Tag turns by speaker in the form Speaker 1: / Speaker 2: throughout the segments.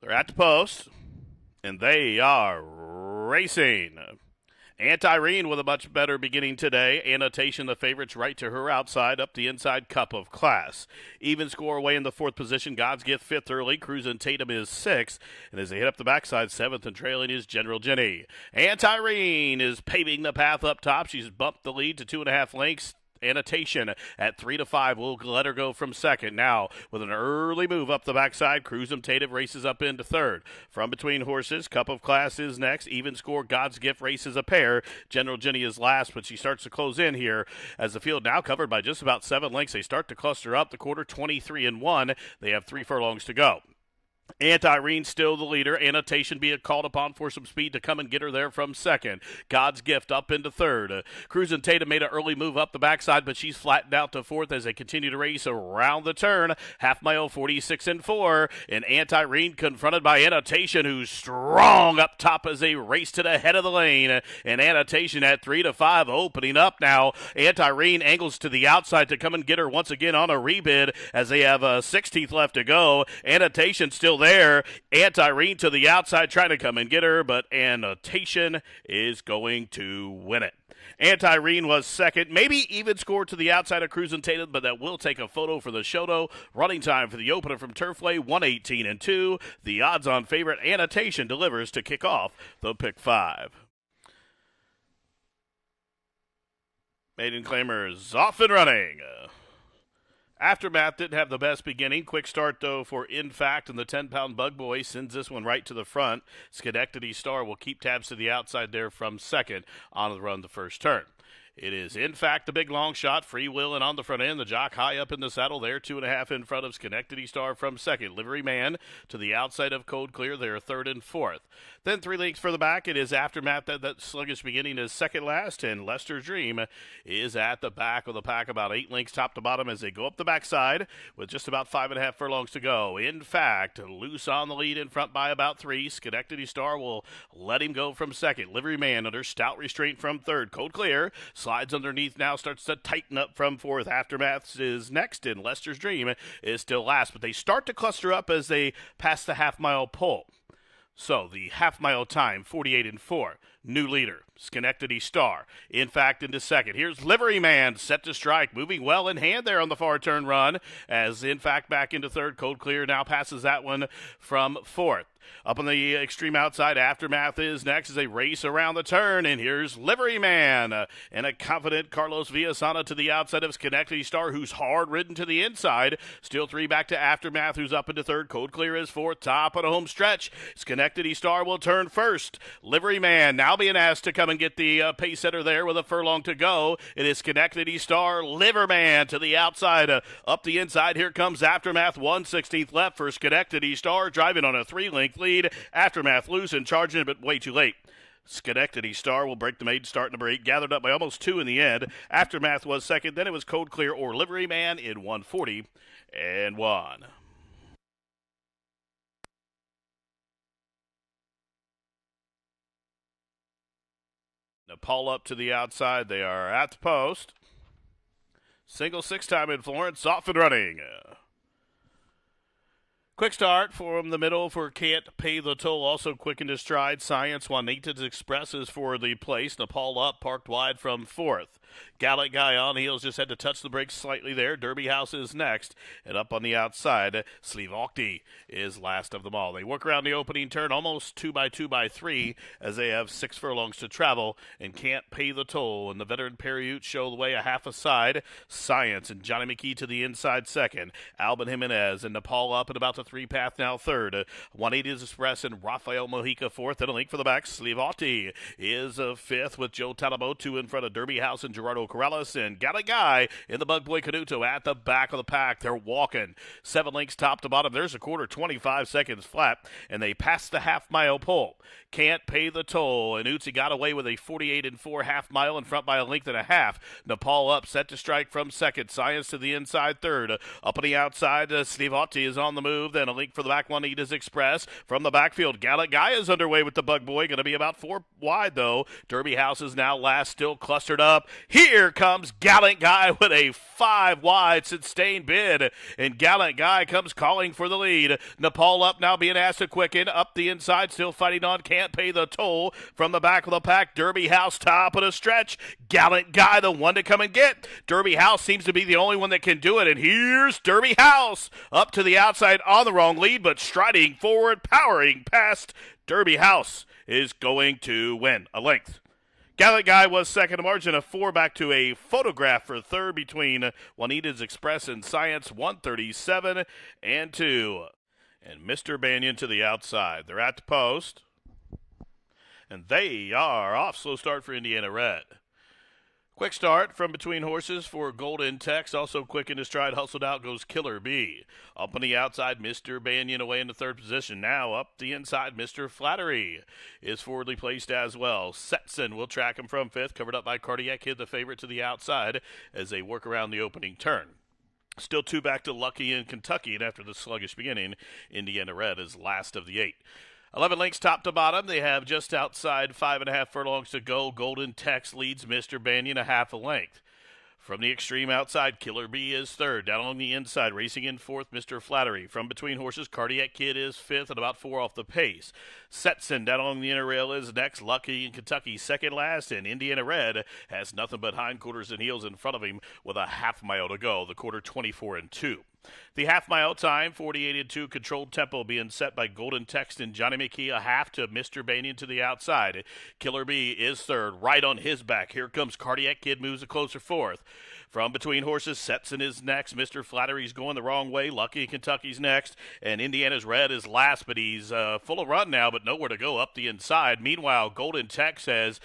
Speaker 1: They're at the post, and they are racing. Antirene with a much better beginning today. Annotation, the favorites right to her outside, up the inside, Cup of Class. Even score away in the fourth position. God's Gift fifth early. Cruisin' Tatum is sixth. And as they hit up the backside, seventh and trailing is General Jenny. Antirene is paving the path up top. She's bumped the lead to 2.5 lengths. Annotation at 3 to 5. We'll let her go from second. Now, with an early move up the backside, Cruisin' Tatum races up into third. From between horses, Cup of Class is next. Even score, God's Gift races a pair. General Jenny is last, but she starts to close in here as the field now covered by just about 7 lengths. They start to cluster up the quarter 23 and 1. They have 3 furlongs to go. Antirene still the leader. Annotation being called upon for some speed to come and get her there from second. God's Gift up into third. Cruisin' Tatum made an early move up the backside, but she's flattened out to fourth as they continue to race around the turn. Half mile 46 and 4. And Antirene confronted by Annotation, who's strong up top as they race to the head of the lane. And Annotation at 3 to 5 opening up now. Antirene angles to the outside to come and get her once again on a rebid as they have 16th left to go. Annotation still there. Antirene to the outside trying to come and get her, but Annotation is going to win it. Antirene was second, maybe even scored to the outside of Cruisin' Tatum, but that will take a photo for the Shoto. Running time for the opener from Turfway, 1:18 and 2. The odds-on favorite Annotation delivers to kick off the pick 5. Maiden claimers off and running. Aftermath didn't have the best beginning. Quick start, though, for In Fact, and the 10-pound Bug Boy sends this one right to the front. Schenectady Star will keep tabs to the outside there from second on the run the first turn. It is, in fact, the big long shot, Free Will, and on the front end, the jock high up in the saddle there, 2.5 in front of Schenectady Star from second. Livery Man to the outside of Code Clear, they're third and fourth. Then 3 lengths for the back, it is Aftermath that sluggish beginning is second last, and Lester's Dream is at the back of the pack, about 8 lengths top to bottom as they go up the backside with just about 5.5 furlongs to go. In fact, loose on the lead in front by about 3. Schenectady Star will let him go from second. Livery Man under stout restraint from third. Code Clear slides underneath now, starts to tighten up from fourth. Aftermath is next, and Lester's Dream is still last. But they start to cluster up as they pass the half-mile pole. So the half-mile time, 48 and 4. New leader, Schenectady Star. In fact, into second. Here's Livery Man set to strike, moving well in hand there on the far turn run. As In Fact back into third. Code Clear now passes that one from fourth. Up on the extreme outside, Aftermath is next as they race around the turn, and here's Livery Man and a confident Carlos Villasana to the outside of Schenectady Star, who's hard ridden to the inside. Still 3 back to Aftermath, who's up into third. Code Clear is fourth. Top of the home stretch. Schenectady Star will turn first. Livery Man now being asked to come and get the pace setter there with a furlong to go. It is Schenectady Star, Liverman to the outside. Up the inside, here comes Aftermath. 1/16th left for Schenectady Star, driving on a 3-length lead. Aftermath loose and charging, but way too late. Schenectady Star will break the maiden start number 8, gathered up by almost 2 in the end. Aftermath was second, then it was Code Clear or Livery Man in 1:40 and 1. Nepal up to the outside. They are at the post. Single 6-time in Florence, off and running. Quick start from the middle for Can't Pay the Toll. Also quick into stride. Science Juanita's Express is for the place. Nepal up, parked wide from fourth. Gallic Guy on heels just had to touch the brakes slightly there. Derby House is next. And up on the outside, Slivokti is last of them all. They work around the opening turn almost 2 by 2 by 3 as they have 6 furlongs to travel and Can't Pay the Toll. And the veteran Periute show the way a half a side. Science and Johnny McKee to the inside second. Albin Jimenez and Nepal up at about the 3 path now third. Juanita's Express and Rafael Mojica fourth. And a link for the back. Slivokti is fifth with Joe Talabo 2 in front of Derby House and Gerardo Corrales, and got a guy in the Bug Boy Canuto at the back of the pack. They're walking 7 lengths top to bottom. There's a quarter, 25 seconds flat, and they pass the half-mile pole. Can't Pay the Toll, and Utsi got away with a 48 and 4 half mile in front by a length and a half. Nepal up, set to strike from second. Science to the inside third. Up on the outside, Slivokti is on the move. Then a link for the back one, Juanita's Express. From the backfield, Gallic Guy is underway with the Bug Boy. Going to be about 4 wide, though. Derby House is now last, still clustered up. Here comes Gallant Guy with a 5 wide sustained bid, and Gallant Guy comes calling for the lead. Nepal up now, being asked to quicken. Up the inside, still fighting on, can't pay the toll. From the back of the pack, Derby House top of the stretch. Gallant Guy, the one to come and get. Derby House seems to be the only one that can do it, and here's Derby House up to the outside on the wrong lead, but striding forward, powering past. Derby House is going to win a length. Gallant Guy was second, a margin of 4 back to a photograph for third between Juanita's Express and Science, 137 and 2. And Mr. Banyan to the outside. They're at the post, and they are off. Slow start for Indiana Red. Quick start from between horses for Golden Tex. Also quick in his stride, hustled out goes Killer Bee. Up on the outside, Mr. Banyan away in the third position. Now up the inside, Mr. Flattery is forwardly placed as well. Setson will track him from fifth, covered up by Cardiac Kid, the favorite, to the outside as they work around the opening turn. Still 2 back to Lucky in Kentucky, and after the sluggish beginning, Indiana Red is last of the 8. 11 lengths top to bottom. They have just outside 5.5 furlongs to go. Golden Tex leads Mr. Banyan a half a length. From the extreme outside, Killer Bee is third. Down on the inside, racing in fourth, Mr. Flattery. From between horses, Cardiac Kid is fifth and about 4 off the pace. Setson down along the inner rail is next. Lucky in Kentucky second last, and Indiana Red has nothing but hindquarters and heels in front of him with a half mile to go. The quarter 24 and 2. The half-mile time, 48 and 2, controlled tempo being set by Golden Text and Johnny McKee, a half to Mr. Banyan to the outside. Killer Bee is third, right on his back. Here comes Cardiac Kid, moves a closer fourth. From between horses, Setson is next. Mr. Flattery's going the wrong way. Lucky Kentucky's next. And Indiana's Red is last, but he's full of run now, but nowhere to go up the inside. Meanwhile, Golden Text has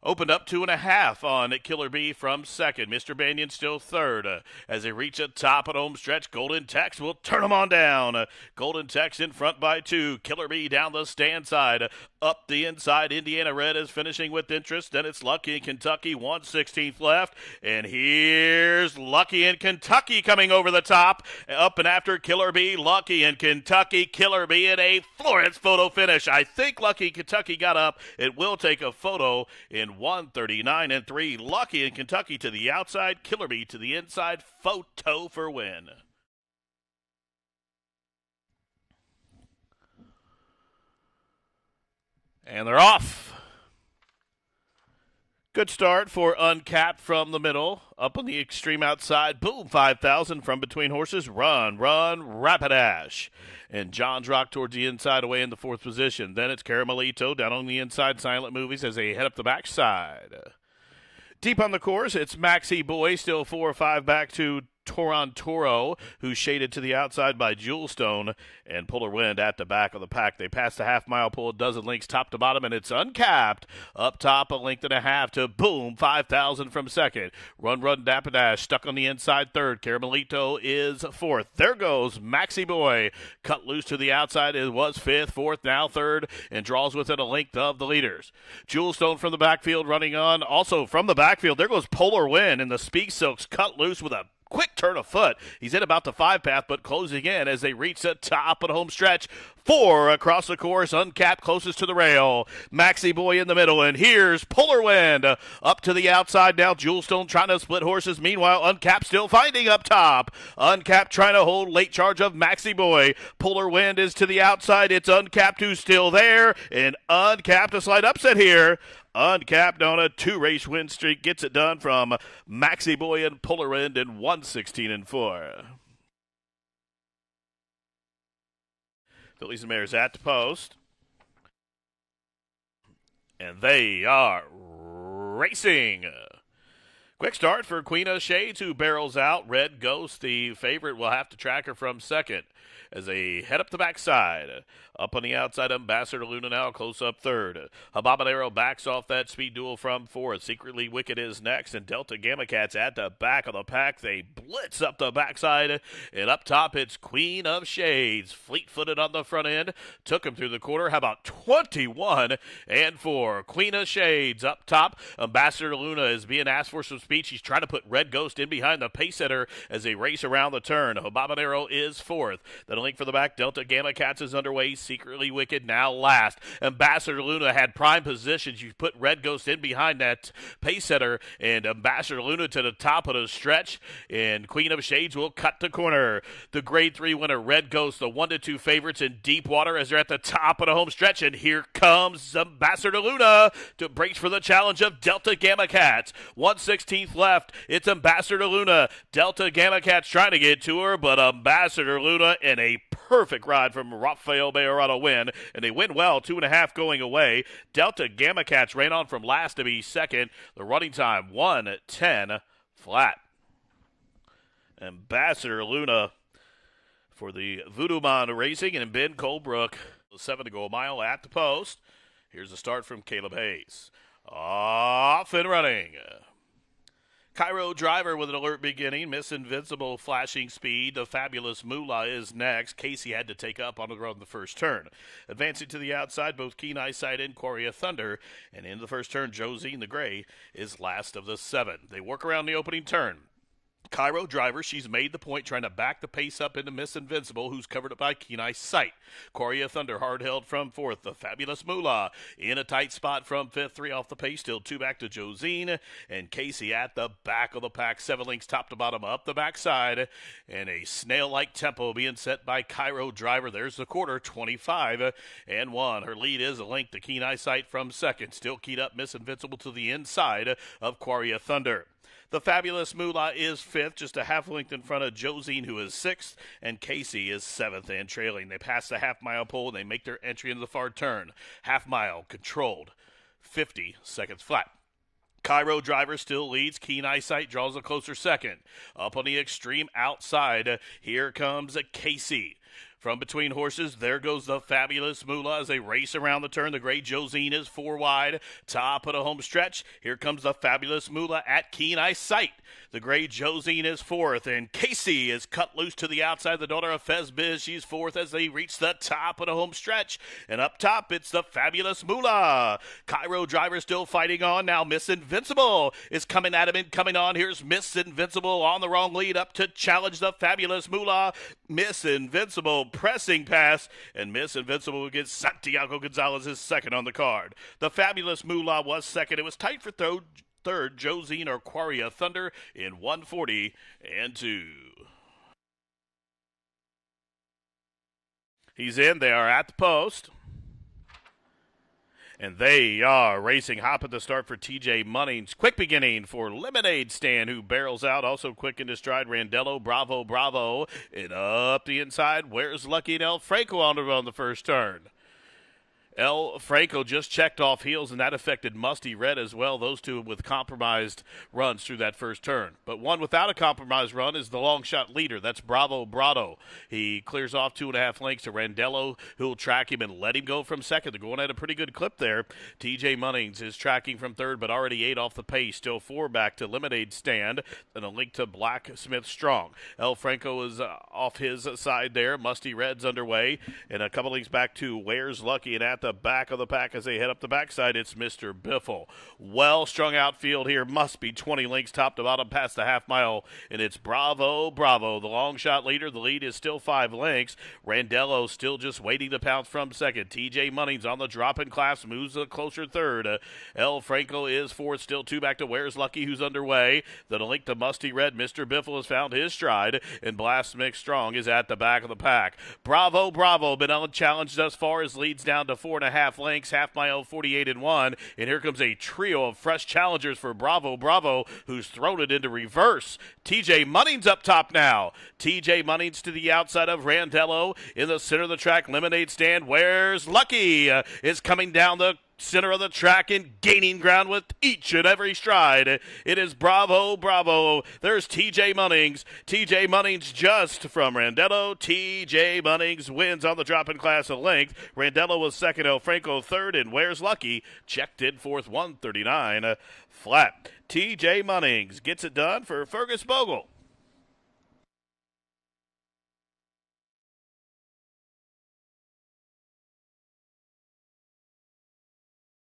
Speaker 1: opened up 2.5 on Killer Bee from second. Mr. Banyan still third. As they reach the top of the home stretch, Golden Tex will turn them on down. Golden Tex in front by 2. Killer Bee down the stand side. Up the inside, Indiana Red is finishing with interest. Then it's Lucky in Kentucky, 1/16 left. And here's Lucky in Kentucky coming over the top. Up and after Killer Bee, Lucky in Kentucky. Killer Bee in a Florence photo finish. I think Lucky in Kentucky got up. It will take a photo in 139 and 3. Lucky in Kentucky to the outside. Killer Bee to the inside. Photo for win. And they're off. Good start for Uncapped from the middle. Up on the extreme outside. Boom, 5,000 from between horses. Run, Rapidash. And John's Rock towards the inside, away in the fourth position. Then it's Caramelito down on the inside. Silent Movies as they head up the backside. Deep on the course, it's Maxi Boy, still 4 or 5 back to Torantoro, who's shaded to the outside by Jewelstone, and Polar Wind at the back of the pack. They pass the half-mile, pull a dozen links top to bottom, and it's Uncapped. Up top, a length and a half to Boom, 5,000 from second. Run, Dappadash, stuck on the inside third. Caramelito is fourth. There goes Maxi Boy. Cut loose to the outside. It was fifth, fourth, now third, and draws within a length of the leaders. Jewelstone from the backfield running on. Also from the backfield, there goes Polar Wind, and the Speak Silks cut loose with a quick turn of foot. He's in about the 5 path, but closing in as they reach the top of the home stretch. 4 across the course, Uncapped closest to the rail. Maxi Boy in the middle, and here's Polar Wind up to the outside now. Jewelstone trying to split horses. Meanwhile, Uncapped still finding up top. Uncapped trying to hold late charge of Maxi Boy. Polar Wind is to the outside. It's Uncapped who's still there, and Uncapped a slight upset here. Uncapped on a 2-race win streak gets it done from Maxi Boy and Polar Wind in 1/16 and 4. Fillies and Mares at the post, and they are racing. Quick start for Queen of Shades, who barrels out. Red Ghost, the favorite, will have to track her from second as they head up the backside. Up on the outside, Ambassador Luna now close up third. Habanero backs off that speed duel from fourth. Secretly Wicked is next, and Delta Gamma Cats at the back of the pack. They blitz up the backside, and up top it's Queen of Shades. Fleet-footed on the front end. Took him through the quarter. How about 21 and 4? Queen of Shades up top. Ambassador Luna is being asked for some speed. speed. She's trying to put Red Ghost in behind the pace setter as they race around the turn. Habanero is fourth. Then a link for the back. Delta Gamma Cats is underway. Secretly Wicked now last. Ambassador Luna had prime position. She put Red Ghost in behind that pace setter, and Ambassador Luna to the top of the stretch, and Queen of Shades will cut the corner. The Grade 3 winner, Red Ghost, the 1-2 favorites in deep water as they're at the top of the home stretch, and here comes Ambassador Luna to brace for the challenge of Delta Gamma Cats. 1/16th left. It's Ambassador Luna. Delta Gamma Cats trying to get to her, but Ambassador Luna in a perfect ride from Rafael Bejarano win, and they win well, 2.5 going away. Delta Gamma Cats ran on from last to be second. The running time, 1:10 flat. Ambassador Luna for the Voodoo Man Racing and Ben Colebrook. 7 to go a mile at the post. Here's the start from Caleb Hayes. Off and running. Cairo Driver with an alert beginning. Miss Invincible flashing speed. The Fabulous Moolah is next. Casey had to take up on the road in the first turn. Advancing to the outside, both Keen Eyesight and Quarry Thunder. And in the first turn, Josine the Gray is last of the 7. They work around the opening turn. Cairo Driver, she's made the point trying to back the pace up into Miss Invincible, who's covered up by Keen Eye Sight. Quarry Thunder hard held from 4th. The Fabulous Moolah in a tight spot from 5th. 3 off the pace, still 2 back to Josine. And Casey at the back of the pack. 7 links top to bottom up the backside. And a snail-like tempo being set by Cairo Driver. There's the quarter, 25-1. Her lead is a link to Keen Eye Sight from 2nd. Still keyed up Miss Invincible to the inside of Quarry Thunder. The Fabulous Moolah is 5th, just a half length in front of Josine, who is 6th, and Casey is 7th and trailing. They pass the half-mile pole, and they make their entry into the far turn. Half-mile controlled, 50 seconds flat. Cairo Driver still leads. Keen Eyesight draws a closer second. Up on the extreme outside, here comes Casey. From between horses, there goes the Fabulous Moolah as they race around the turn. The gray Josine is 4 wide. Top of the home stretch. Here comes the Fabulous Moolah at Keen Eyesight. The gray Josine is 4th, and Casey is cut loose to the outside. The daughter of Fez Biz, she's 4th as they reach the top of the home stretch. And up top, it's the Fabulous Moolah. Cairo Driver still fighting on. Now Miss Invincible is coming at him and coming on. Here's Miss Invincible on the wrong lead up to challenge the Fabulous Moolah. Miss Invincible pressing pass, and Miss Invincible gets Santiago Gonzalez is 2nd on the card. The Fabulous Moolah was 2nd. It was tight for third, Josine or Quarry Thunder in 1:40-2. He's in. They are at the post. And they are racing. Hop at the start for TJ Munnings. Quick beginning for Lemonade Stand, who barrels out. Also quick into stride, Randello, Bravo, Bravo. And up the inside, where's Lucky and El Franco on the first turn? El Franco just checked off heels, and that affected Musty Red as well. Those two with compromised runs through that first turn. But one without a compromised run is the long shot leader. That's Bravo Brado. He clears off 2.5 lengths to Randello, who'll track him and let him go from 2nd. They're going at a pretty good clip there. TJ Munnings is tracking from 3rd, but already 8 off the pace. Still 4 back to Lemonade Stand, and a link to Blacksmith Strong. El Franco is off his side there. Musty Red's underway, and a couple links back to Where's Lucky, and at the back of the pack as they head up the backside, it's Mr. Biffle. Well strung outfield here, must be 20 links top to bottom past the half mile, and it's Bravo Bravo, the long shot leader. The lead is still 5 lengths. Randello still just waiting to pounce from 2nd. TJ Munnings on the drop in class moves a closer 3rd. El Franco is 4th, still 2 back to Where's Lucky, who's underway. Then a link to Musty Red. Mr. Biffle has found his stride, and Blast Mix Strong is at the back of the pack. Bravo Bravo been unchallenged thus far as leads down to 4.5 lengths, half mile 48-1, and here comes a trio of fresh challengers for Bravo Bravo, who's thrown it into reverse. TJ Munnings up top now. TJ Munnings to the outside of Randello. In the center of the track, Lemonade Stand. Where's Lucky? Is coming down the center of the track and gaining ground with each and every stride. It is Bravo Bravo. There's TJ Munnings. TJ Munnings just from Randello. TJ Munnings wins on the drop in class of length. Randello was 2nd, El Franco 3rd, and Where's Lucky checked in 4th, 139 flat. TJ Munnings gets it done for Fergus Bogle.